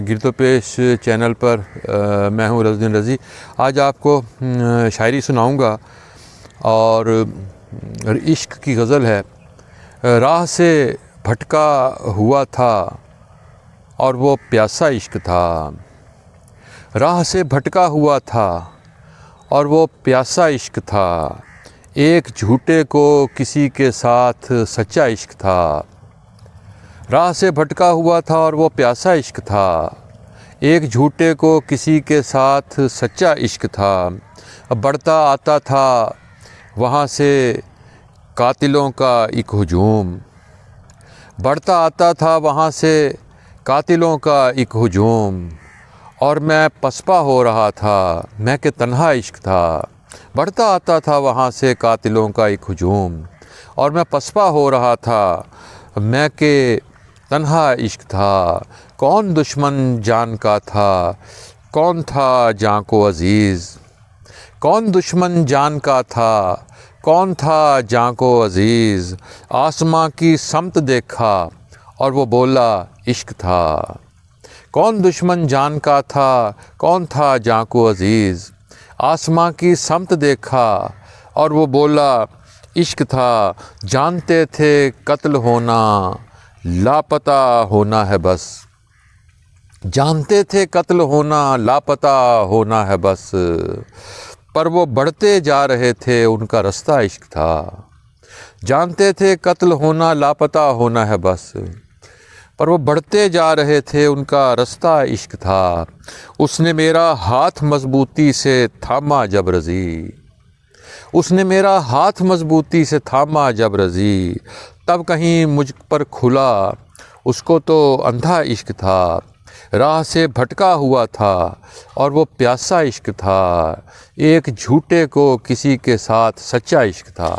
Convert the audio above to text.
گرد و پیش چینل پر میں ہوں رضوان رضی۔ آج آپ کو شاعری سناؤں گا اور عشق کی غزل ہے۔ راہ سے بھٹکا ہوا تھا اور وہ پیاسا عشق تھا، راہ سے بھٹکا ہوا تھا اور وہ پیاسا عشق تھا، ایک جھوٹے کو کسی کے ساتھ سچا عشق تھا۔ راہ سے بھٹکا ہوا تھا اور وہ پیاسا عشق تھا، ایک جھوٹے کو کسی کے ساتھ سچا عشق تھا۔ بڑھتا آتا تھا وہاں سے قاتلوں کا ایک ہجوم، بڑھتا آتا تھا وہاں سے قاتلوں کا ایک ہجوم، اور میں پسپا ہو رہا تھا، میں کہ تنہا عشق تھا۔ بڑھتا آتا تھا وہاں سے قاتلوں کا ایک ہجوم، اور میں پسپا ہو رہا تھا، میں کہ تنہا عشق تھا۔ کون دشمن جان کا تھا، کون تھا جان کو عزیز، کون دشمن جان کا تھا، کون تھا جان کو عزیز۔ آسماں کی سمت دیکھا اور وہ بولا عشق تھا، کون دشمن جان کا تھا، کون تھا جان کو عزیز۔ آسماں کی سمت دیکھا اور وہ بولا عشق تھا، جانتے تھے قتل ہونا لاپتہ ہونا ہے بس، جانتے تھے قتل ہونا لاپتہ ہونا ہے بس، پر وہ بڑھتے جا رہے تھے ان کا رستہ عشق تھا۔ جانتے تھے قتل ہونا لاپتہ ہونا ہے بس، پر وہ بڑھتے جا رہے تھے ان کا رستہ عشق تھا۔ اس نے میرا ہاتھ مضبوطی سے تھاما جب رضی، اس نے میرا ہاتھ مضبوطی سے تھاما جب رضی، تب کہیں مجھ پر کھلا، اس کو تو اندھا عشق تھا۔ راہ سے بھٹکا ہوا تھا اور وہ پیاسا عشق تھا، ایک جھوٹے کو کسی کے ساتھ سچا عشق تھا۔